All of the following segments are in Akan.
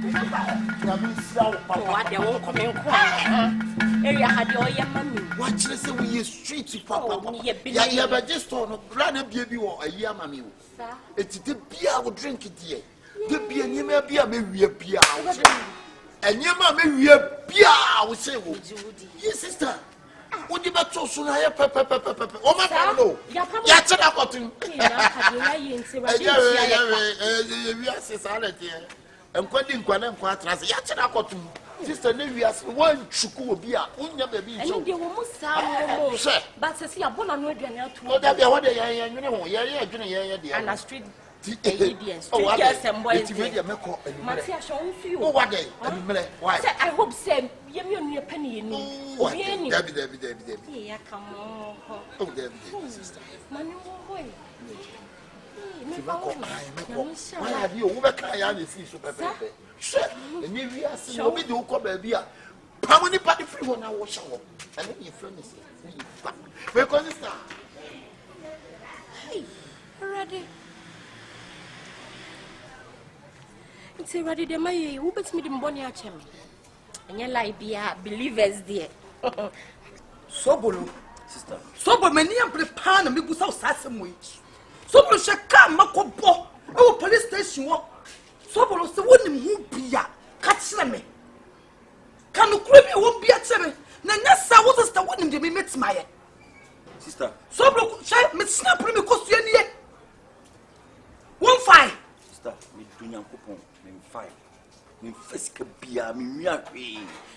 sister. What they won't come in quiet. Area had your young mammy. What you say we street papa? Yeah, but just on run a baby or a yammy. It's the beer I would drink it here. The beer, you may be a beer. And your mamma, we are beer, I would say, yes, sister. Would you bet so soon? I have pepper. Oh, my God, no. Yes, I got him. And quitting Quanam Quatras, yes, I got him. Sister Livia's one chuku beer, never be so. But I see a bon and that be what they are, you know, and a street. Oh, yes, and boys, Matia showing you. Oh, what day? Why? I hope, Sam, you mean your penny in me. Oh, Debbie. Come on. Oh, Debbie, sister. Money, boy. Why have you overcry see super pepe? Sure, and if you are so we do come baby. How many party free when I wash up? And then your friend is because it's not. Hey, ready. It's already the my who bets me the money at him. And you like be believers there. Sobolo, sister. Sobo many and prepare and make us out some way. Sobolo shall come, Macopo. Oh, police station. Sobolo, the one who be a catch me. Can you crib you won't be at 7? Nasa was the one to be met my sister. Sobolo shall me snap me cost you any 1 5. Sister, me do not coupon. 5. Me first beer, me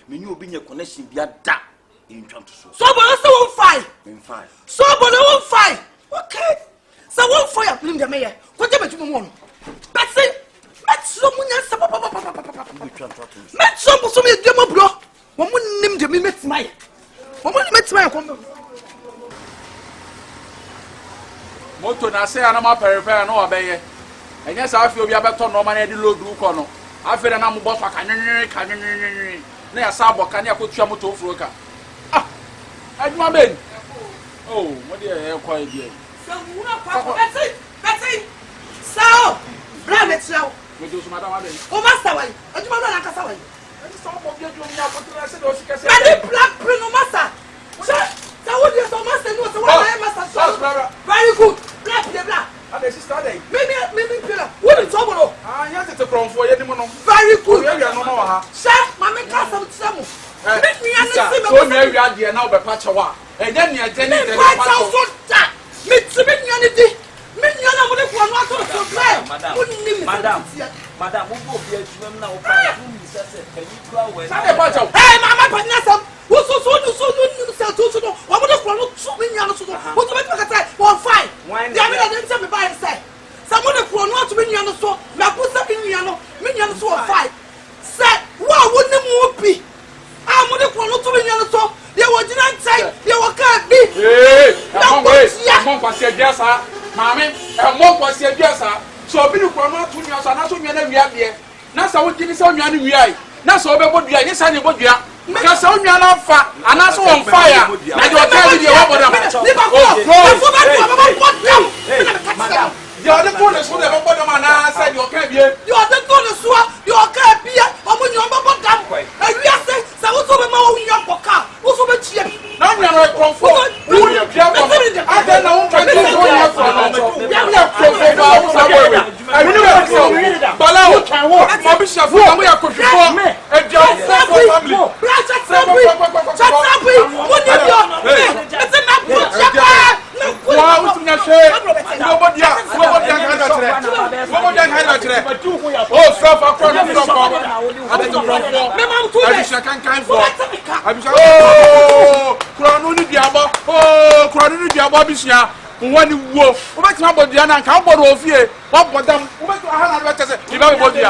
me you be your connection be a da in jump to so. So but 1 5. So but 1 5. Okay. So 1 5 bring the mayor. What do you want? That's it. Let's someone else. Let's some me demo bro. One name the me met my. One met my come. Moto na say anama peripera no obeye. Enye sa afi obi abeto no ma na di load uko no. Afi na mo boss kanyenyenyen. Na ya sa aboka na yakotua moto ofuro ka. Ah. Aduma ben. Oh, what dey e kwa e dey. So wuna pa Betty. So, bra metrao. Me do so madam aben. O master wai. Aduma na kasa wai. Any some of you do me akotura say do sika say. Any black print no master. So what you so master no so why master. Very good. Black. And the sister day. Maybe pillar. What is trouble? Ah, yes, it's a problem for you. Very good. Chef, Mamma Casa with some. Make me understand. So maybe I did now by Pachawa. And then you are telling me that. Mitsubishi. Miniana would have one to play. Madam, who will be a swim now? Can you go away? Hey, Mamma Panessa. What's so what would have followed 2 million? What do I say? 1 5. Why didn't tell me by say? Someone who will not be on the store, Mapusa Minion, so 5. Said, what wouldn't move be? I'm going to follow 2 million so. They were didn't say, you were can't be. Mammy, and what was your guess? So be the corner 2 years and not to me and we are there. Now, so what did you say? Now, so about the yes, I know you. Because on your fire, and also on fire. I don't tell you about them. Madam, you are the bonus who never put them on our side. You can't be. You are the bonus who you can't be. I'm on your bottom. And we are saying, so what's over my own your car? What's over cheap? Now you are comfort. I don't know what to do. When you walk, what about the Anna Cowboy of here? What about them? What about you?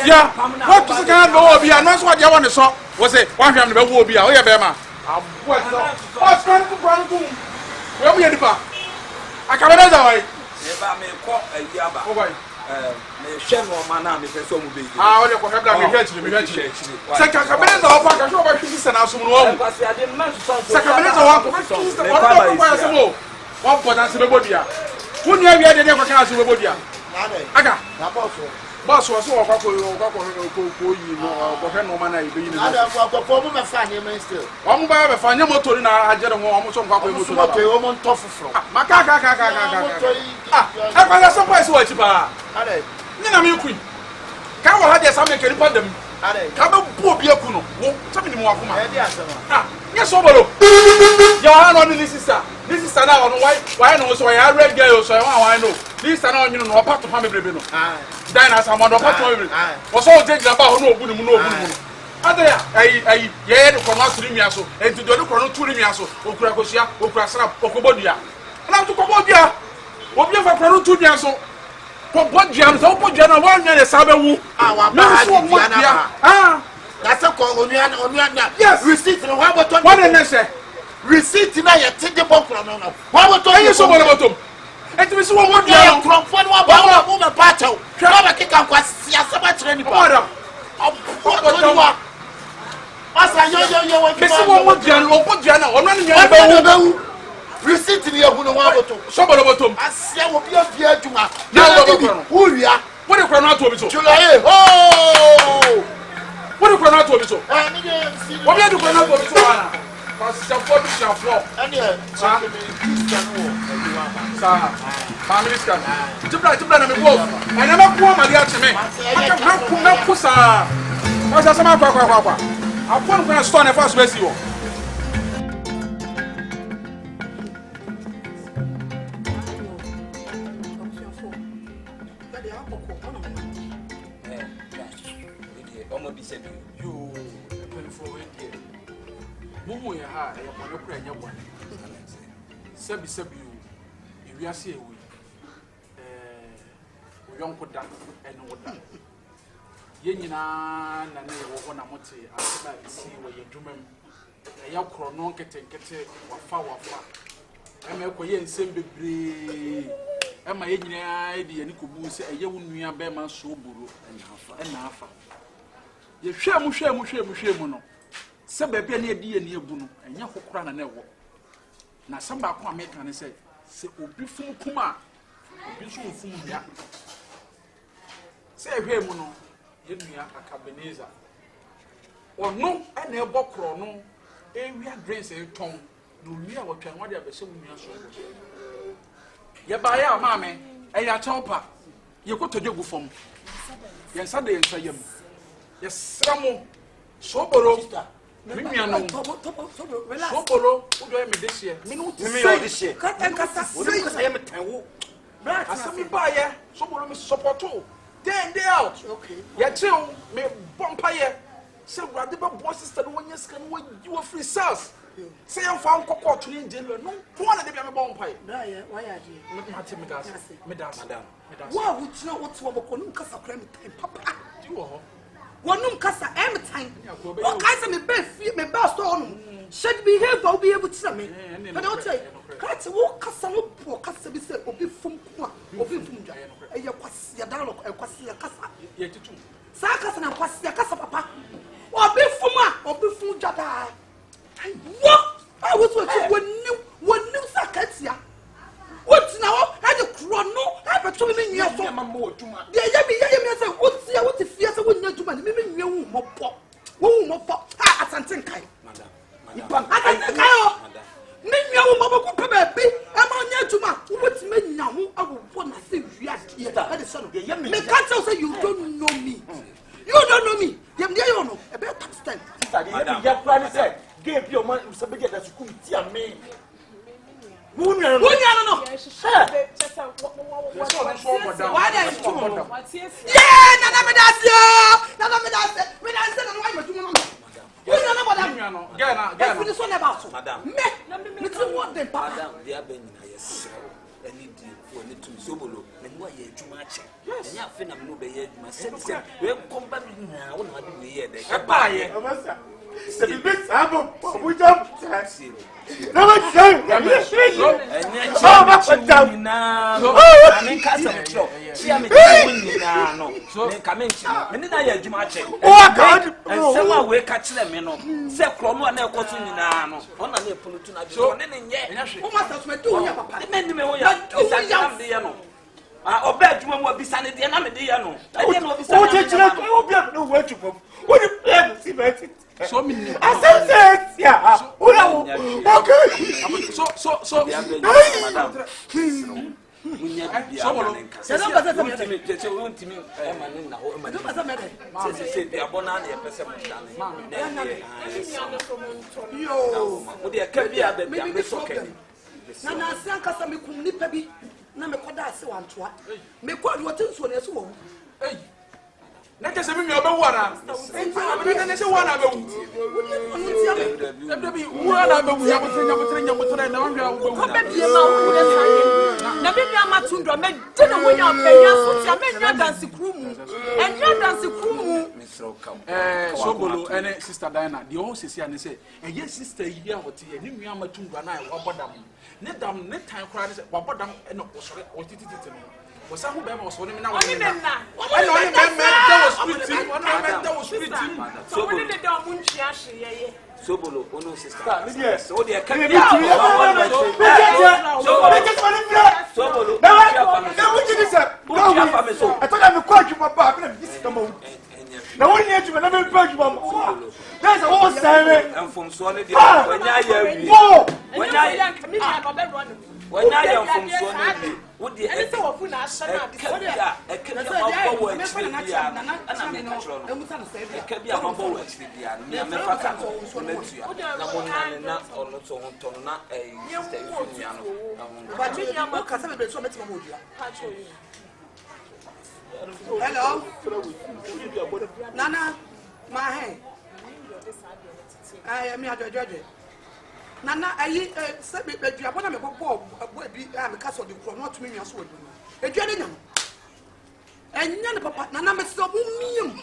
Yeah, what to the go be? I know what you want to saw was it 100 will be a Bema. What's going to run? Where we are the back? Akabenezer way. Never may call a yaba. General Manam is so big. I want to have that eventually. Second Akabenezer of Akabenezer and Asumon. Akabenezer walk. One point answer Bodia. Who never had any other answer Bodia? Aga. boss was so ko you no go hwe no man na ibe yi no ada ko for mo me fa ne man still o mo ba be fa nya motor na agere mo o mo so kwa ko motor na motor o mo nto foforo maka e kwa so boys wa chipa ada ni na me ku ka wo ha je sa me keri pandam ada ka be bu obi aku no wo so me ni mo akoma e di asema nya so bolo ya ha no ni sister na ono why no so ya red girl so ya wan no this sister na onyu no opa to fa mebrebe no dan na sama do opa to mebrebe o so o je gba ho no obu ni mu no adaya ai ye de kono asiri mi aso enti do de kono turi mi aso okura kosia okura sra okobodua na to kobodua obi fa kono turi mi aso ko bodua no so bodua na wa nya ne sabe wu wa ba dia na se ko onua na receipt no wa boto what the say receipt na ye tede bonkro no wa boto ayi so bolo botom enti mi so wo modua no kromfo no wa ba wo me pa chaw na ba kika kwa sia saba kire ni pa wa asa yo wa kesi wo modua no bodua na ono ne nya ba wu receipt ni ehunu wa boto so bolo botom asia wo bia adwuma na wo bolo wo wia wo de kro na to bi so julaye ho wo de kro na to bi so ni de si wo bia de kro na to bi so ana Pastor and yeah, family scan. Tibla na me wo. E na me ko amali a cheme. Na ku sa. Wa sa sama kwa. Apon ko na store na fast besi wo. Mumu ya ha ya kwa nokura nya bwa sebi ewiase ewi oyonko da ene woda ye nyina na ne wo na mote aseba si wo ye dwumam ya kro no nketenkete wafa ema ko ye nsem bebre ema ye nyina e de ye ni kobu se eye wo nua be ma so buru ena afa ye hwemu no se bebe na edi ye na ebu no enya kokora na ewo na samba ko America ne se obi fum kuma obi so fum ya se hwemu no ye nua Akabenezer ono na ebo kro no ewia drinks e ton no wia wotwan wade abese wo nua so ye ba ya maame eya chompa ye kotodwegu fom ye nsa de nsa yam ye sramo soboro Mimi ano. Sobolo, udo e me desie. Me yo desie. Kasa say me tanwo. Brat, asami ba ye. Sobolo me support o. Day in day out. Okay. Ya chill me bompa ye. Say brother be boss sister no nya sika no you free sales. Say am fa nkokọ to ni jelo no. Ko na de be me bompa ye. Bra ye, why are you? Me ma me das. Madam. Wa wu china what wo boko no kasa kra me time papa. Di wo ho. Wonum kasa em time. O kasa me be fie me ba store no. Should behave will be able to tell me. But I'll tell you, kati wo kasa no po kasa bi se obi fum ko obi fum dwa. E ye kwasi ya dan e kwasi ya kasa. Ye tutu. Sa kasa na kwasi ya kasa papa. Obi fum dwa da. Wo! I was wonu sa katia. What now? I the chrono. I bet to me near for my more to my. Yeah, me say what the fear so wouldn't to man. Me you mo pop. Wo mo pop. Ah, asanten kai. Madam. Asanten kai o. Me nyawo mo ko pe be. E ma nya to ma. What me nyawo I will want to say we are here. That is son. Me can't tell say you don't know me. You don't know me. Yem dey you know. E be top stand. Sister, you plan say give your man so be get that school tia me. Wunya no. Why there is two? Yeah, nana me das yo. Me das na why me do no. Wunya no madam. Get finish one about. Madam. Me tell what them papa. Madam, they are being yes. Any deal for any two sobolo. Me no ye juma che. Enya fe na me no be ye juma. Say we come back na wo na do we here there. E ba ye. Se bi be sabo. Obu jam. Na ma say. Enya che na. I mean kasa me cho. Chia me chi na no. Me ka me chi. Me na ye juma che. O God. Say wa we ka kire me no. Say krono na ekoto nyina no. Ona na epunutu na bi. Ne ne nye. O ma ta so me do ya papa. Me ni me ho ya. Isa am de ye no. Oba adwuma mu abisa ne de na me de ye no. So many. Let us have me over one. Sobolo and Sister Diana, the old sister, and say, and yes, sister, here, what you knew, I'm a tundra, and I wabadam. Net them, net time cries, wabadam, and what it is. Was some of was one now? I was pretty. So when they don't win, Sobolo, no sister. Yes, so they can be I thought I'm a quite my back. Now, when you have to never purge one, there's a whole Simon and from Swanee. When I am from Swanee, would the answer of Funas? I can't hello, Nana, my hand. I am your judge. Nana, I said, but you are one of the castle, not to me as well. A gentleman. And none papa, Nana, Miss Medium.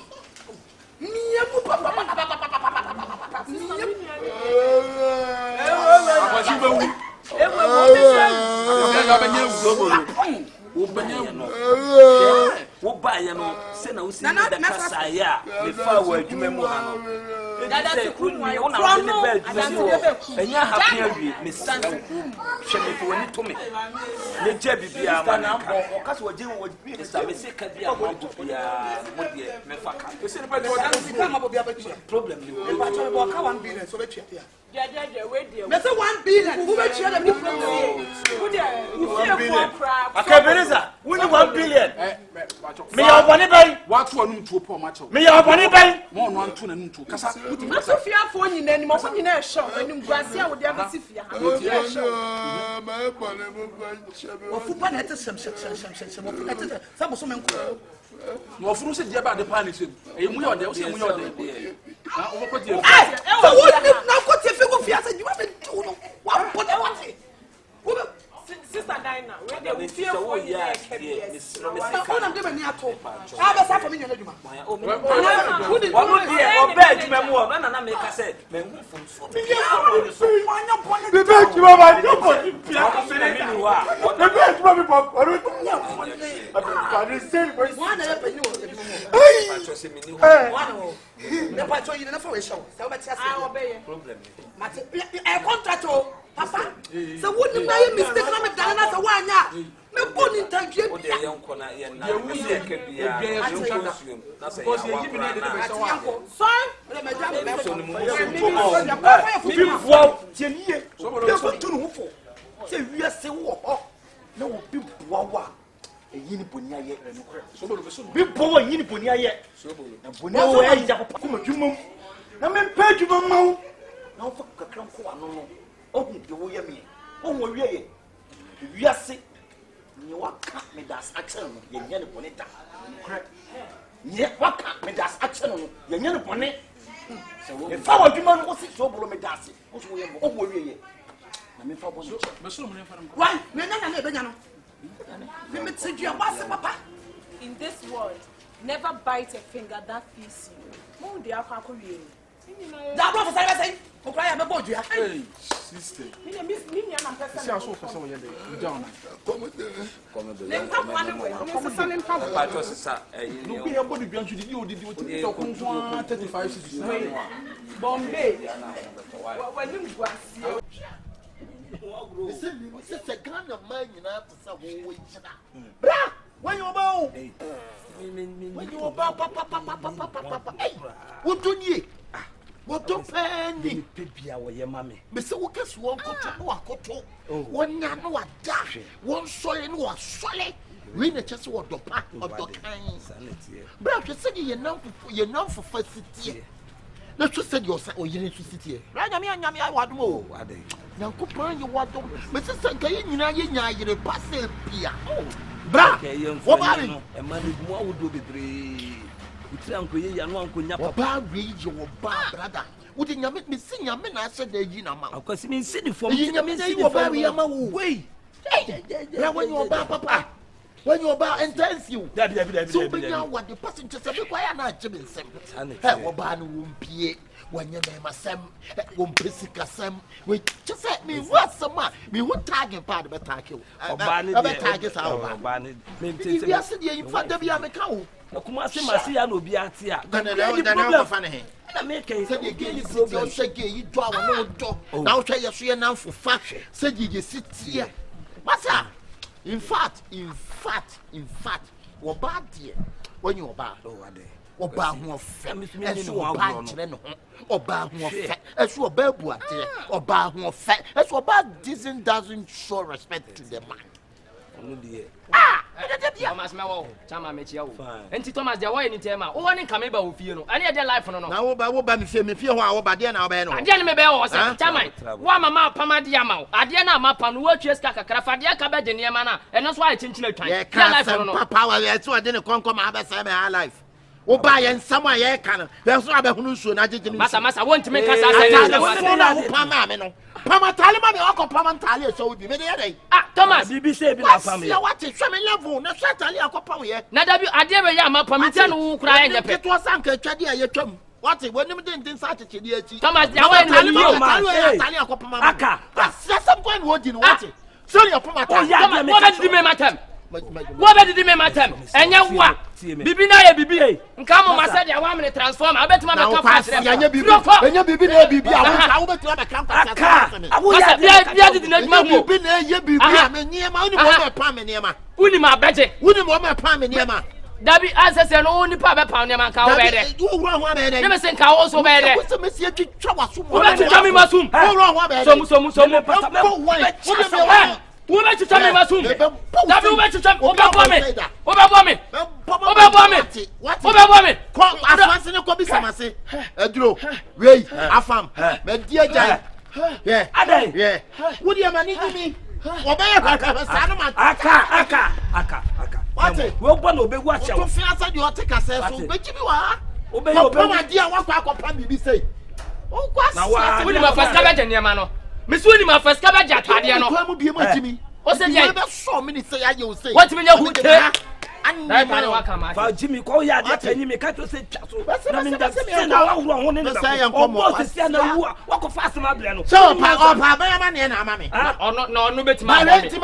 Akabenezer, we need 1 billion. Me your money buy. What one to poor macho? Me your money buy. More one to and two. Kasa. Sofia for you any more in a shop and you Gracia with the Sofia. No fool said about the palace. And we are there. Sister Diana, where they fear for you. Papa, so wouldn't you mistake on the Diana as a one? No good in time. Oh, you hear me? Oh, we are sick. You what can't make that action? You never bonnet. Yet, what can't make that action? You never bonnet. So, if our woman was it so blow me dancing, what we are over here. I mean, for why? Let me you Papa. In this world, never bite a finger that feeds you. More the alcohol. That was I say. Okay, I'm about you. Hey, sister. See how so for some years. You down. No, we have body beyond you. Did you talk 35 cities? Bombay. When you it's a kind of man you have to say, bra. When you bow. When you bow, papa. Hey, what do you? What do penny? Pipia or your mammy. Mr. Walker's one coto. One yan no a dash. One solid was solid. We need just what the pack of the kind. But you said you're known for first city. Let's just say you're or you need to sit here. Right, I mean, I want more. Now, coupon you want to. Mrs. Sankayin, you're a passive Pia. Bra, what about it? And money more would do be brave. It's Uncle Yan, Uncle Napa. Bar read your bar, brother. Wouldn't you make me sing? I mean, I said the Yinama. Of course, it means city for you. You were very way. Yeah, when you're bar, papa. When you're bar and tells you. So, what the passengers are required not to be simple. What ban won't be when your name is Sam, won't pissica Sam. We just said me, what's the man? Me would tag him part of a tackle. Targets our banner. Maybe I said, you find the young cow. Kumasi no biatia. Then funny. I make a said again, you shake you draw no door. Now try your share now for fashion. Said you sit here. What's that? In fact, what bad dear when you're bad. Or bad more family, as you are bad, or bad more fat, as you are bad, or bad more fat, as your bad doesn't show respect to the man. Thomas Mawo, Chama Mechio. And Thomas, there were any time. Oh, one in Cameba will feel. I need their life on. Now, about me, feel how about Diana Beno. I didn't maybe was a Chama. One mamma Pamadiamo. I didn't map on watch your Scakafadia Cabed in Yamana, and that's why I changed the time. Papa, that's why I didn't come my life. Oh, buy and someone yeah can. There's no other who I didn't. Massa, want to make us a Pama Talima, Uncle Pama Talia, so would be many a day. Ah, Thomas, you be saving our family. What is some level? No, certainly a couple here. Now, I dare Yama Pamitan who crying a pet was Uncle Chadia, your chum. What it when you didn't Saturday? Thomas, Aka, some going wooden water. So you're Pama, what did you make him? What did you make him? And you what? Bibina, Bibi, and come on, I said, I want me to transform. I bet my compass. And you be Bibi, I will to have a compass. I would have been near my Pamaniama. Unima, Betty, Unima, Pamaniama. Dabi answers and only Papa Pamaniama. You wrong one, and never think I also made it. What's the Monsieur Chichawa? Who made you tell me what's wrong? Who made you tell me? Over me. Come, I fancy no copy. Samasi. Edro, Ray, Afam, my dear Jai. Yeah. Would you manage me? Aka. What? We'll watch out. Fiance, you take a sense. But you are. Obey, my dear, what I can be say. Oh, what's now? What about first cabbage and Yamano? Miss William, my first cabbage at Hadiano. Come be my Jimmy. What's the name? So many say I will say. What do you mean? Who care? For Jimmy, call ya, and you make a say, I mean, that's walk fast, my blend. So, Papa, mammy. Or not, no, but my lady,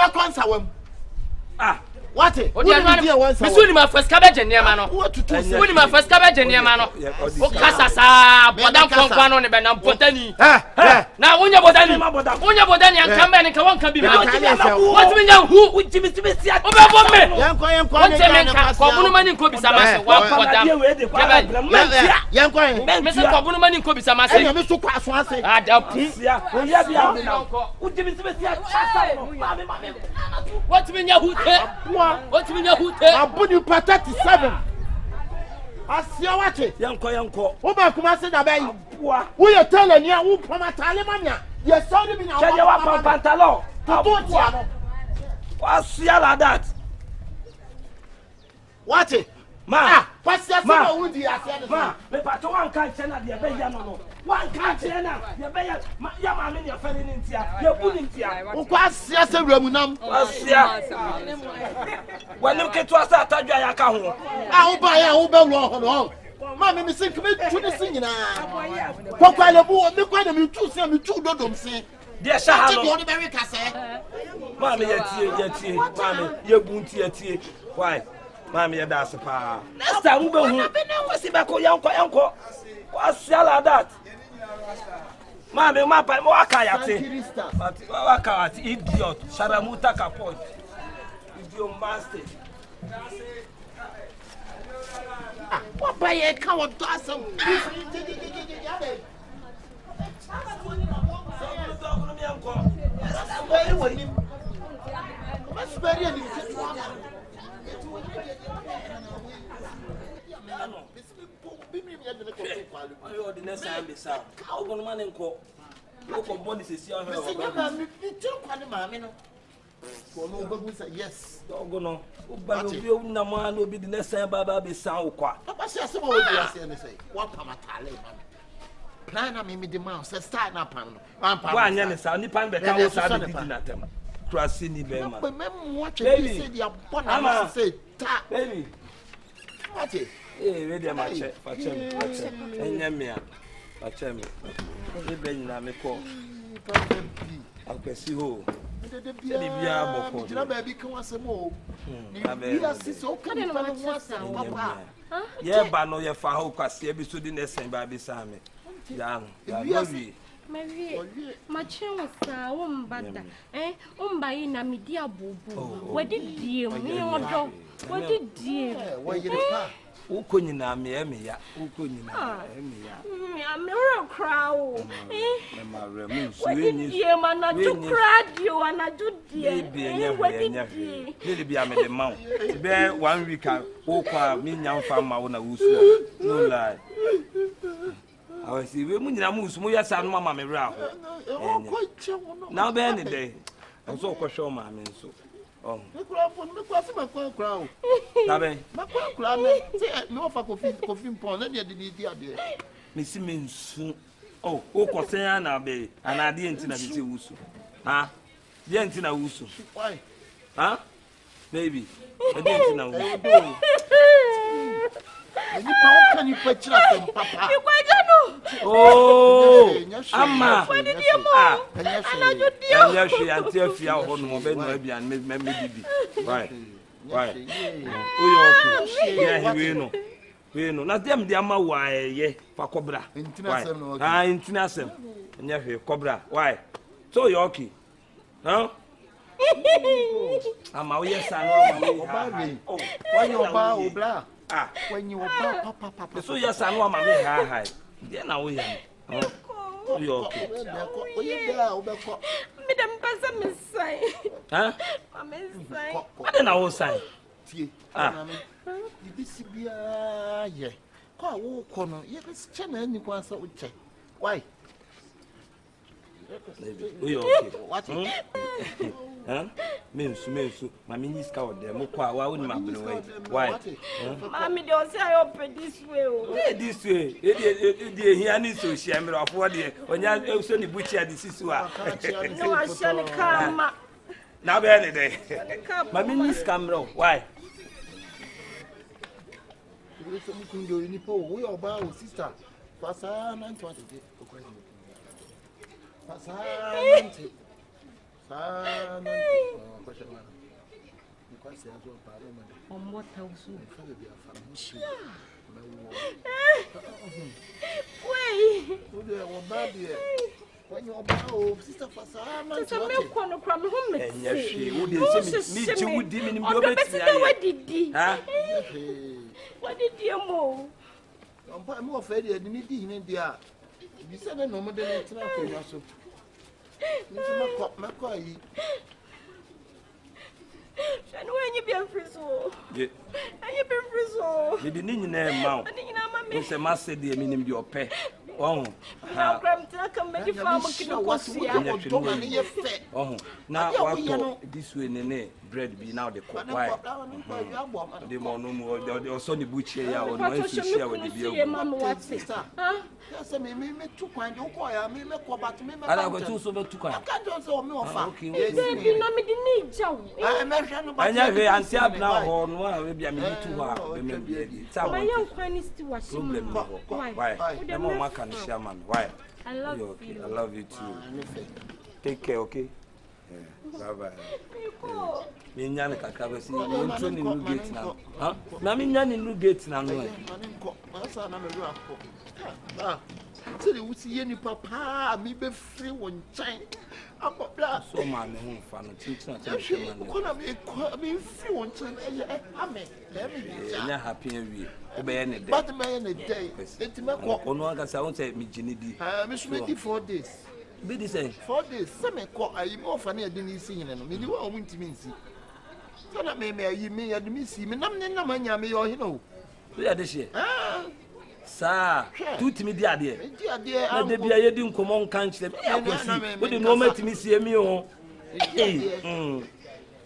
ah. What? Miss William, my first cabbage and Yamano. What to do? William, my first cabbage and Yamano. Casa, but I'm from one on the Benam Potani. Now, when you're Bodani, and come back and come on, can be my what do we know? Who would Jimmy Smith? Over me. Young Woman could be some young Mr. Cobuman could be some Mr. Quaswasi. I doubt what do we know? What do you know who take? I put you per 37. I see what it. Young co. Who back come said about who you telling you who from a Talimania? Yes, sorry, me now. Tell you what, Pantalo. What's see like that? What it? Ma, what's that? Ma, would you have ma? The patrol can't send at the Bayano. One can't send out the Bayan. Your man in your family in here. You're putting here. What's yes, a Ramunam? When you get to us at Tajayaka, I'll buy a whole Mammy, Miss Commit to the singing. What kind of boy? Look at them, two send me 2 dollars. Yes, I have the America, sir. Mammy, yet, Mammy, you're going to your why? Mammy, that's a power. Next time, we'll see back on Uncle. What's like that? Mammy, my Wakayati. But Wakayati, idiot, Sharamuta Kapot. Idiot master. What by a cow to us? Yes. Dogono. Obi na mo an obi the next time baba be san okwa. Papa say some we dey say what pamatale man. Plan na me the man say start na pan no. Wa anya ne sa nipa be ka wo sa be didi na tem. Krasi ni be ma. Mem watch it say dia bona say ta. Baby. What it? We dey ma che, fa che. Enya me a. Fa che me. E be nyina me ko. Akwesi ho. Bia boko. Jina baby kan asem o. Bia sisi o kan na wasam papa. Ye ba no ye fa ho kwase e bi so di nesen ba bi sa me. Ya no. Ya bi. Mavi, machenwa sa wombada. Umba ina midia bubu. Wadi die mi odo. Wadi die. Wa yire pa. Uko nyina me ya. Uko nyina me ya. Me ro crowd. Me ma re mu so Wadi die mana to radio ana do die. Wadi die. Lele bia me de ma. Be 1 week o kwa mi nyamfa ma wo na wusu. No lie. I see we munyina musu mo yasa no mama me ra ho. Now be any day. I so kwhwe ma me nso. Oh. Me kura fi makura o. Na be. Makura me say me ofa kofi pon na de di ade. Me si me nsu. Oh, o kosen na be. Ana ade enti na be se wusu. Ha? De enti na wusu. Why? Ha? Baby. De enti na wusu. Ni pa kan ni pa chira sem papa. Oh, ama. Anya she anti afia ho no be no abian me bibi. Right. Oyo yeah we no. Na dem de ama wa ye fa kobra. Intina sem. Anya hwe kobra. Why? So you okay? Huh? Ama o yes anu ama. Oh, why you ba obla? When you were papa. So yes I know mama high. Then now we are. You okay? Me dem pasa me sai. Huh? Me sai. What then I will say? You be sibia ye. Kwa wo kono, ye be chana ni kwansa uche. Why? We okay? What? Huh? Mensu. Mami ni ska o dem kwa wa woni ma bele way. Why? Mami dey say I open this way o. This way. E here ni so share me afo de. Onya so ni buchi ade sisu a. No I shall come. Na be any day. Mami ni ska mro. Why? You so me kun do ni po. We oba o sister. Pasa 920. Pasa 90. When you are sister what did you move? I'm more afraid you need in India. You said no more than it's not so. Makoy. And when you be a frizzle, and you be frizzle, you didn't name mount. It's a master, dear, meaning your pet. Oh, now come make you farm. Oh, now this way, Nene, bread be now the cook. Why? The more no more, the Sonny Butcher, or no share with the mamma. What's it? Yes, I mean, too kind, you call me, I got two so to come. I can't also know. You know me the need, Joe. I never answer now, or no, maybe I mean too hard. My young friend is still watching. Why? The more can share, man. Why? I love you. I love you too. Take care, okay? Bye bye. Minyane kakaba si ntro ni new gate na. Ha? Na minyane new gate na no. Say you see any papa, me be free one time. I'm a black. So man, who fan of teaching? I mean, free one time. I'm happy every day. But my end day. It's my one I won't say me Jenny. I miss 4 days. Be the same 4 days. Some call I am off and I didn't see you. Me do I want to mean see. So that may you may have me see me. No man, you know. We are this year. Sir, two to me, dear. Dear, They be a year come on country. What do you know to me see me? Oh,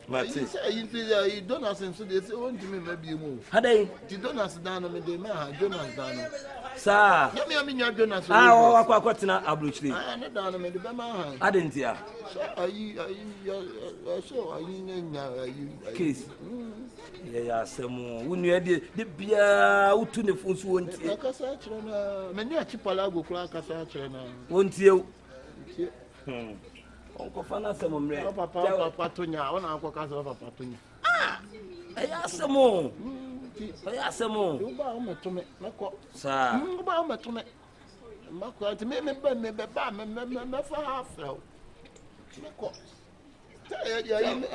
but you don't ask him, so they say, want to me, maybe you move. Had they? You don't ask down on the man, Jonas down. Sir, Let me your Jonas. ah, what's not abruptly? I am not down on the Bama. I didn't hear. Are you Case? Yeah, some when you had the beer out to the food won't many a chipalago crack as a won't you? Uncle Fana, some papa, Patunia, on our caucus of a Patunia. Ah, I asked some more. I asked some more. You bow me to me, sir. You bow me to me. Macquarie to me, me for half fell.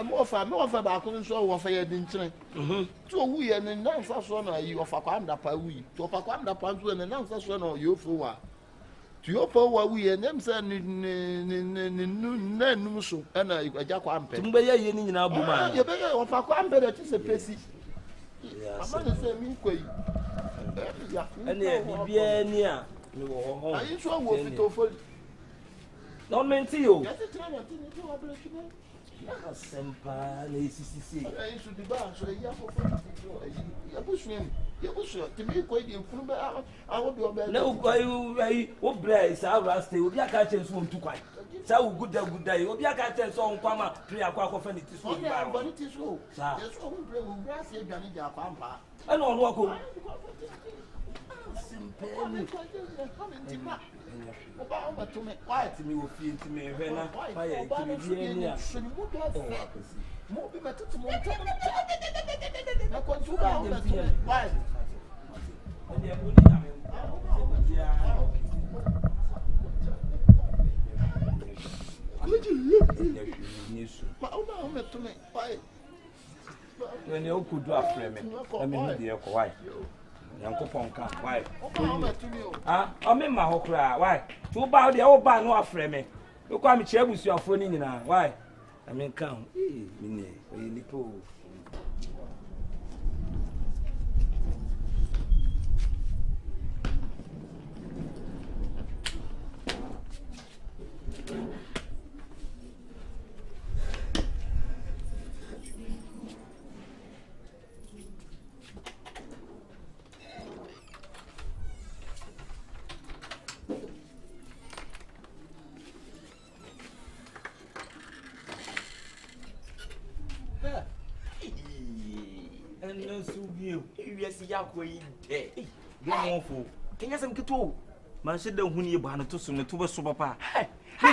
More for back on so one for your dinner. So we and announce us one you of a quamda pa we, to a quamda pantu and announce us one or you for to your power we and them send in so and I jack one pen. In our woman, you better of a quamda that is a pessy. I'm not saying me quay. And there be near. Are you sure we'll be told? Don't mean to you. Sempa, CCC. I should be back, so you push me. You push to be quite in front of I will be obeyed. No, what brace our stay will be a catching soon to quite. So good day, will be a catching song, Pama, play a quack of any tis. But it is so. That's what we will brass your Johnny Japampa. I don't walk. Quiet to me will feel to me when I be better to when you could do a frame, I mean, dear, why? Uncle Ponka, why? I'm in my whole cry. Why? Too bad the old bar no frame. You call me chair with your phone in now. Why? I mean, come. Kenya some kito man she don huni ba na to so ne to be so papa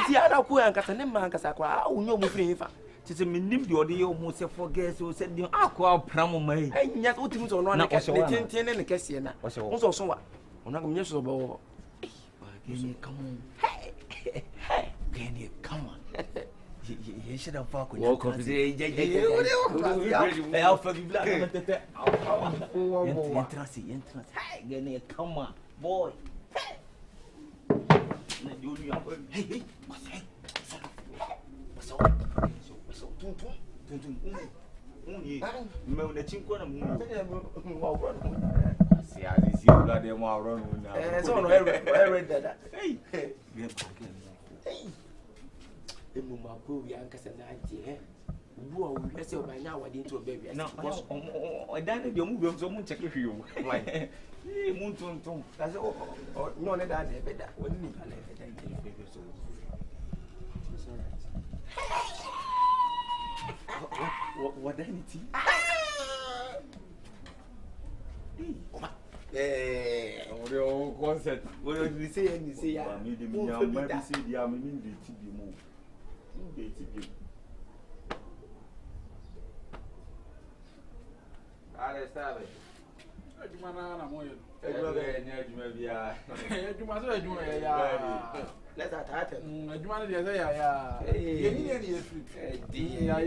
ti ada ko an kasa ne man kasa kwa unyo mu firi fa ti se minim de ode ye mu se forget so se de akwa pram mai nya utimi so no na ne tenten ne kese na so so wa ona ko mnya so bo Kenny come on Kenny come on you should have fuck with walk up say hey alpha be black tete entrance hey Kenny come on boy hey hey what's up tum unye me na chinko na mu si azi ula de mo awron na so no every dada hey emu mako wi ankasa na aje wu o wi se o ba nya awade nto baby na o dan de mu bi so mu check hwi o why mu tonton that's o no ne da de beda woni ni ala e da nje baby so what dan ti o concert o ni say ya mi de mi ya ma bi say dia mi ni de ti bi mu Adwuma na na mo ye. Adwuma bia. Adwuma so adwuma ya. Let's attack. Adwuma na de ya. Ye ni ye free. Di ya.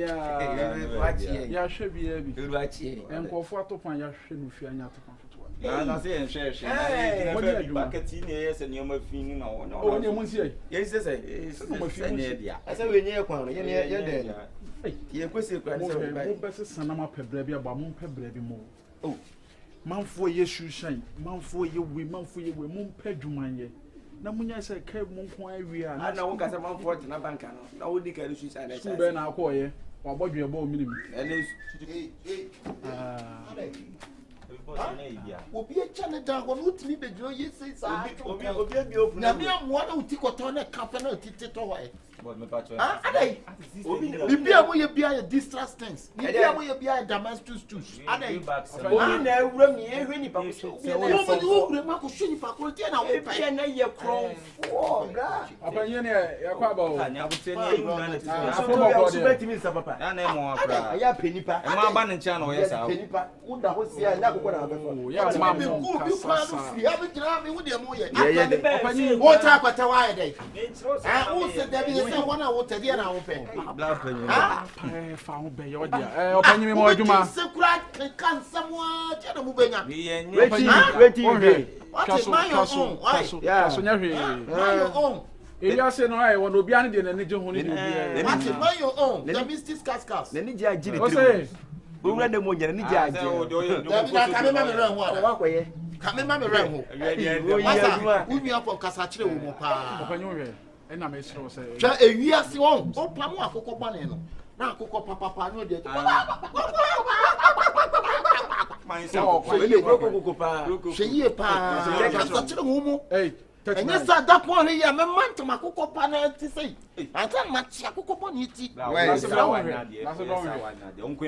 Ya hwe bia bi. Uluachi. Enkofo atopan ya hwe no fi anya atopan foto. Na say en hwe. What you market ni yes and your mafini na won. Oh, ni mo nsi ai. Yes say. No mafini dia. Asa we nye kwan no ye den. Ye kwese kwan say we mo bese sanama pebra bi aba mo pebra bi mo. Oh. Manfo ye shushan, manfo ye we mo pedwumanye. Na munya say kai mo nko awie a. Na wo kasa manfo te na banka no. Na wo di ka shushan na say. Be na akoye. Wa bodwe bo minim. Ele Obi e chane da go no timi be jo ye say sa. Obi bi open. Na me amwa na utikoto na kafe na titi to ho e. But me patch. Adai. Bibi amu ye bia ye distress things. Bibi amu ye bia damas tus. Adai. Obi na ewura mi ehwe ni pa ko so. Wo ewura ma ko hwe ni pa ko tie na wo pe na ye kron fo ga. Apa nye ne ya kwa ba o. Anya bote ni ewura na ti. Afo mo ko de. Subeti mi sa papa. Na na mo akra. Aya penipa. E ma ba ne ncha na o ye sa. Penipa. Wo da ho sia na akoko na abefo. Ya ma mo ko bi kwa no free. Abi gira mi wo de mo ye. Apa ni wo ta kwata wa ye dai. Wo se da bi se wona wo tadi na wo pe. Bla penyi. Fa ho be yo dia. Opanyi mi mo adwuma. Se kura kan samwa ti na mu benya. Weti. Kaso nya hwe. Eyi ase no ai won obi an de na nije ho ni obi. What is my own? The Mr. Cascas. Na ni je agiri tiri. Owura de mo nyere ni je agiri. David na kame ma me ran ho ada. Wa koye. Kame ma me ran ho. Masa, unu afọ kasa kire wo mo pa. Opanyi hwe. E na me siro se. Twa ewi ase won. O pa mo akokọ bane no. Na akokọ papa no de. Sheyi pa. Kasa kire wo mo. Hey. Enye sa da pon he ya me manto makokọ pa na ti sei. Anta ma chi akokọ pa ni ti.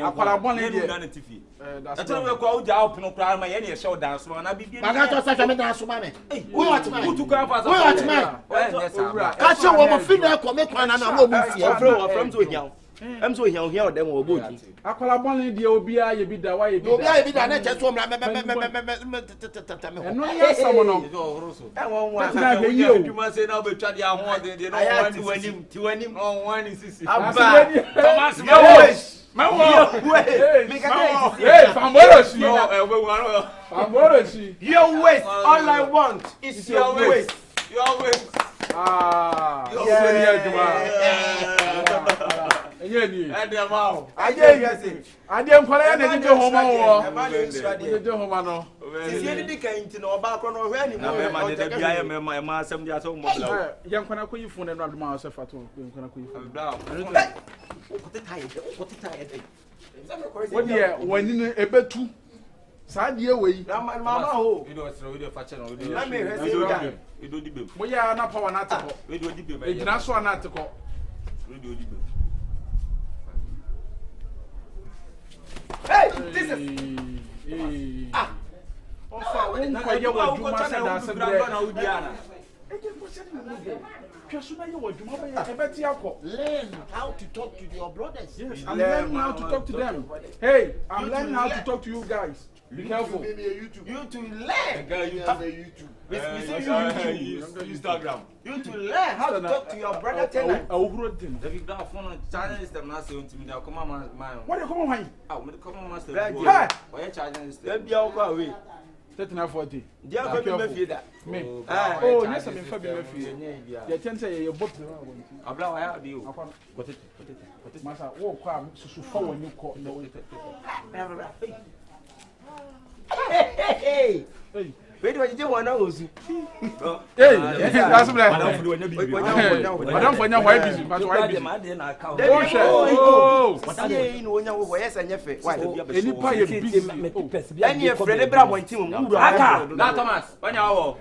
Akwara bon le die. Ata we kwa uja opno kra ma ye ne show dance ma na bibie. Baga to sa me dance ma me. Wo wat ma. Utu kan fa sa. Wo wat ma. Ka che wo mo fi na ko me kwan na wo mo fie. From to hiao. Em so hiao hiao dem wo boji. Akwara bon le die obi a ye bi da wa ye bi da. Obi a ye bi da na che so mra me. Eno ya samo no. E won wa. Na be yi o. Dwuma se na obetwa de ahoden de no wan tiwanim. No wan sisi. Aba. Thomas Hey, Famorosi. Your waist. All I want is your waist. Your waist. Ah. Ade nkwala ya na dide homa wo. Dide homa no. Sisi ni dika nti na oba akro no hwe ni mo. Na me de bia ya me ma asem dia so mo bla. Ya nkwana ko yifu na no aduma so fato. Nkwana ko yifu. Bla. What dear, when in a betu, Sadia way. Mama ho. You do fashion or you do the we are not power article. We do the it's not so an article. We do the Hey, this is Ofa, kwa ye wa juma sa da se Learn how to talk to your brothers. Yes, I'm learning how to talk to them. Hey, I'm learning how to talk to you guys. Be careful. You to learn. You have a YouTube. Instagram. You to learn how to talk to your brother tenant. If you got phone channel system now say to me now come on man. What you come on? Ah, me come on master. Hey, why you charging this? Let me out away. 3940. Dia ko be fie da. Me. Oh, yes I'm in fa be fie. Ya ten say you bot. Abla wa ya bi o. Got it. Masa wo kwa susu fa woni ko na wo. Hey. Wait, what you want now? Hey, that's right. Madam for why busy? But why busy? Oh, what are you in when you yes and yefe? Why? Any pie busy. Any friend bra one team. Aka, na Thomas. When you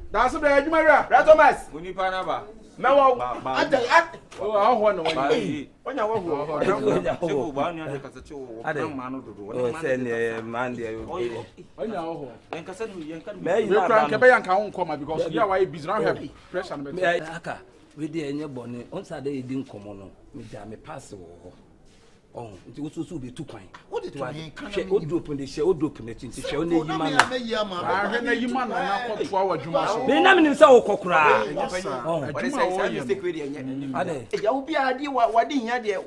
that's right, you Maria. Ra Thomas. Uni pa na ba. Mewo. Oh, I want no one. When you wo. Ba anu aka sache wo. Na ma no dodo. Oh, say man there. Onya ho. En kasa no yen kan. Me you can ke be yan ka won come because you are why busy now have pressure no be. Aka, we dey enye bone. On Saturday e din komo no. Me ja me pass wo. Oh, it was also be too kind. What did you she would open the show, open it into show. You man, you man, not forward. they never saw Kokra. What is I mistake with you? It will be idea what didn't you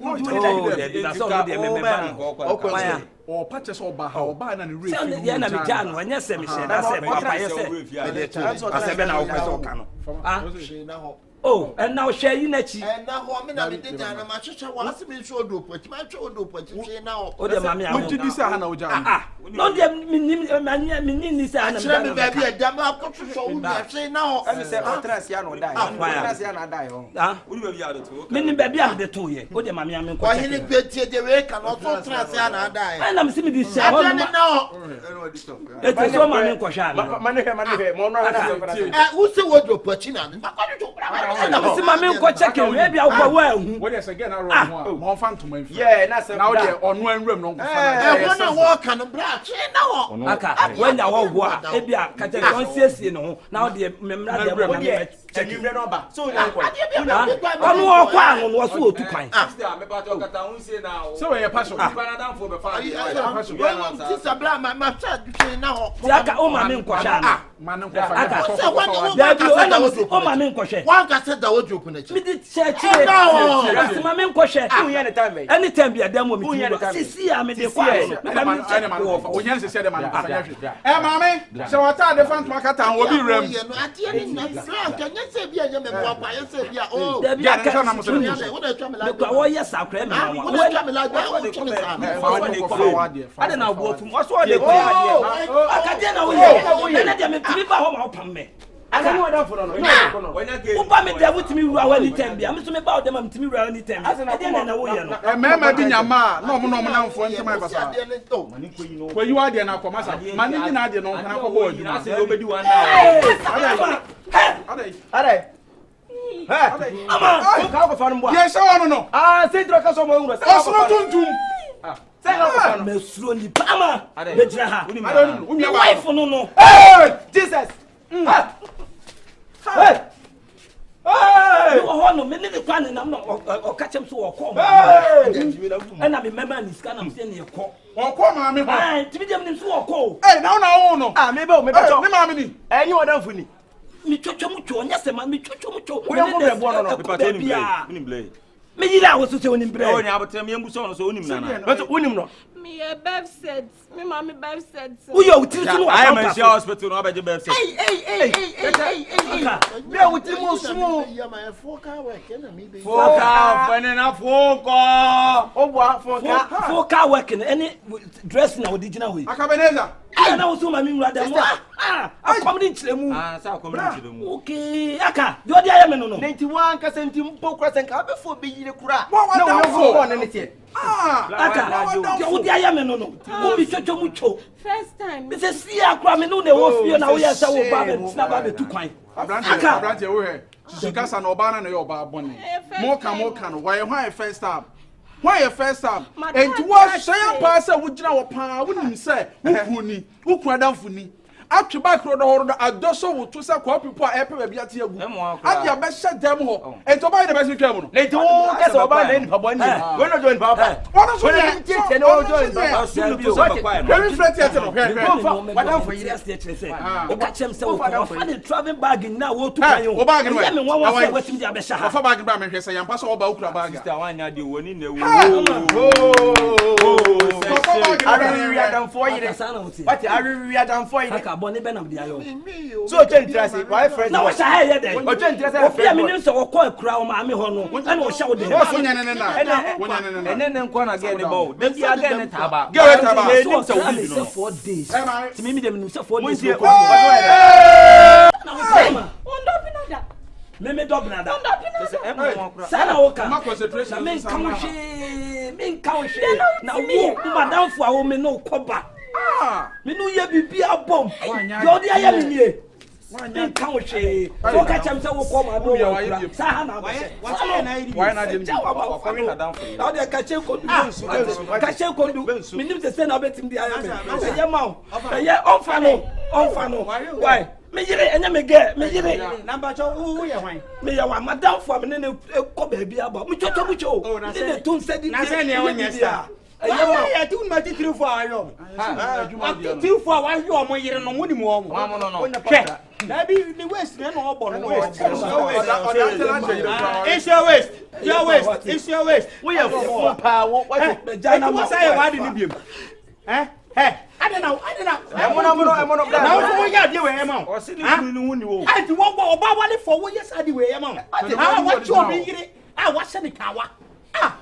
or patches or Baha or Ban and Rick. Jan, when you say, that's oh, and now share you next. And now, I'm in a dinner. My sister wants to be so dope, but my child dope, but you say now. Oh, the mammy, what did you say? I know, John. No, the meaning is a damn up to show. I say now, I say, Traciano die. Will you be out of two? Meaning, baby, I'm the 2 years. Oh, the mammy, I'm quite in the way, can also Traciana die. And I'm seeing this. I don't know. It's a woman, Koshan. Money, who's the word of Pachina? I see my men quite checking. Maybe I'll go well. What is again? More fun to me. Yeah, that's now they're on one room. I want to walk on the black. When I walk, maybe I can't conscious, you know. Now the memory. So now, I'm walk on was so too kind. So a passion for the fire. Sister Blam, my master, now. Oh, my men, Kwasha. Oh, my men, Kwasha. One can set the wood open it. Me did church. No, my men, Kwasha. Anytime be a demo. See, I'm in the fire. I'm said the man. Eh, mammy, so I thought the fan to Akatown will be room. Oh, yes, I'll claim. I don't know what's what they I can't know. I don't know that for no. When I get Upami there with me when it can be. I'm to about them to me around it. I didn't know. And Mamma Binyama, no, for my pastor. Where you are there now, Commander. Money in Adia, no, and I'll board. You say, nobody one. Yes, I don't know. Ah, say, Dracos, that's not to. Say, Pama. I don't know. Your wife, no. Hey, Jesus. Hey! Hey! You are one minute plan and I'm not or catch him so or call. And I remember this kind of thing you call. Or call mammy. To be them so or call. Hey, no. Ah, maybe, mammy. And you are done for me. Me chochomucho, yes, man, me chochomucho. We don't have one on the blade. Me, I was to him, Bray. I would tell me, I'm so on but win him not. Me, a Bev said, me, mammy, Bev said, we are to I am a hospital, no better Bev said. Hey, there with him was small. My 4 car working, and maybe 4 car, when enough 4 car. Oh, what 4 car working, any dress now, did you know? Akabenezer. I know so my mean rather. I'm coming to the moon. Okay, Aka, you're the Yaman. 91 Cassentim Pocras and Cabin for being the crap. What anything? Aka, you're the Yaman. No, be such a mucho. First time. Mrs. Sia Cramino, they won't feel now. Yes, I will buy it. Snap at the 2 kind. Aka, she got an Obana and your Barbonny. More can, why first time? Why a first time? And to what Shayan passer would you know upon wouldn't say, who cried down for me? After back road order, I do so to say, people are happy at your best shut them home and to buy the best camera. They don't get so bad in Papa. We're not doing Papa. What is very flat. For years, catch himself traveling bagging now. What to buy you? What's in the Abesha for bagging by me? Say, I'm passing about Baggista. I do one in the I done 4 years. What I done 4 years. Bonnie Ben of the Ayo. So, Gentry, my friend, now what's I had there? What Gentry, I mean, so call crown, Mammy Hono, and was shouting. And then I'm going to get the boat. Then you are getting Taba. Get about 4 days. To me, them 4 days. Meme dobnada. Sana oka. Na men kaushe. Na wo madam fo awo me no koba. Me no ye bibia bom. Yo de aya me nie. Men kaushe. So ka cham se wo ko ma do wo. Sa ha na why na dem na down for you. Now dey ka che kodu bensu. Ka che kodu. Me nim se na betim di aya me. Ye ma o. Ye onfa no. Why? me yere enya me get me yere number cho who ye hwan me ya wa madam for me ne ko ba bia ba me chocho me cho na se ton se di na se ne won sta ya ti un ma ti 3 for ayo ti 3 for wa yo mo yere no woni mo mo no na bi ni waste ne no obo no waste it's your waste we are for power what be jana mo say wa di ni biem adena emono na wo ya de we ma o se ni kunu ni woni wo anti wo oba wale for wo yes ade we ma wa chi obi yire wa hye ni kawa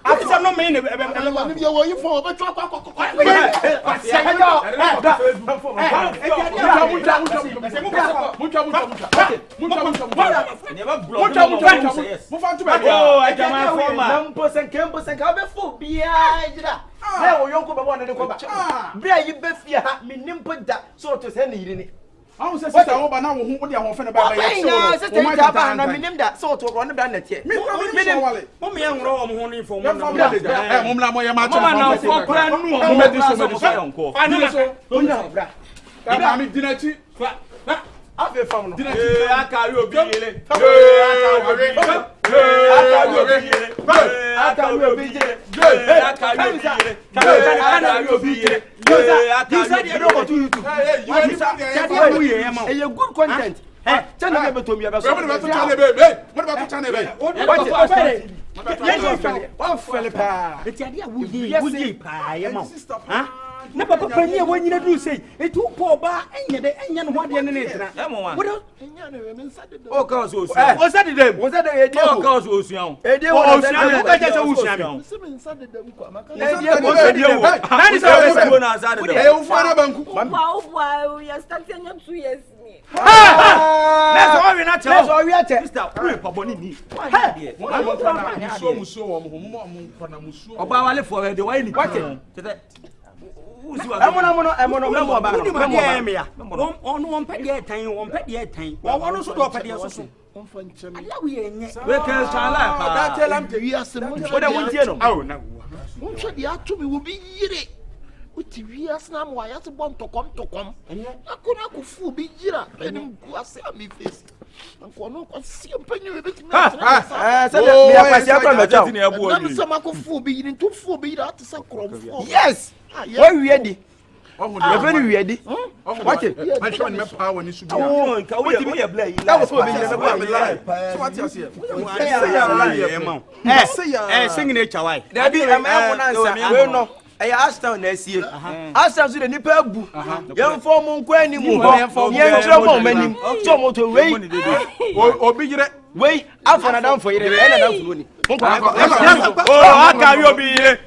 afisa no me ne ni bi wo yi fo be twa kwa I say sister wo ba na wo hu wo de ho fe na ba ba ye se wo sister ba na minim da so to ro ne bra na tie minim mo me enro wo mo ho ni fo mo mo mla mo ye ma mama na fo kra nu mo me di so yonko ani so onya bra ka mi dinachi na afi fam no akari obi yele akari obi yele a good content. Channel be to me be so. Na papa pani e wanyina du sei etu po ba enye de enye no hode ne ne tira wo enya ne me nsa de o ka so osuan o sa de dem o ka so osuan e de wo ka ja so osuan se me nsa de dem kwa maka e de wo se de wo na ni so wo na za de e wo fara banku Wow, you start saying 2 years me. Let's all we not tell. Let's all we at. sister we pa boni ni muso wo mo na muso oba wale for the why ni Emono memo ba no on won pede etan won pede etan won so do pede so so on fa nchem ala we enye we can chala pa da tell am wi asem wo da won tie no aw na wo hwe de ato mi wo bi yire uti wi asna mo ya se bon tokom akona ko fu bi yira enim ku ase ami face anko no ko si empanyu be ti na se me akwasi akwa me jaw na me sama ko fu bi yire to fu bi yira ate sa kromfo yes what we ready you very ready watch it I show me power ni subi oh ka we play that was what we need so what you say singing nature why there be am we no Ashtown na sie Ashtown so the nipa abu yem form nko animu yem tro mo manim so mo to wei obi yire wei afana dan for yire na dan for ni oh akari obi yire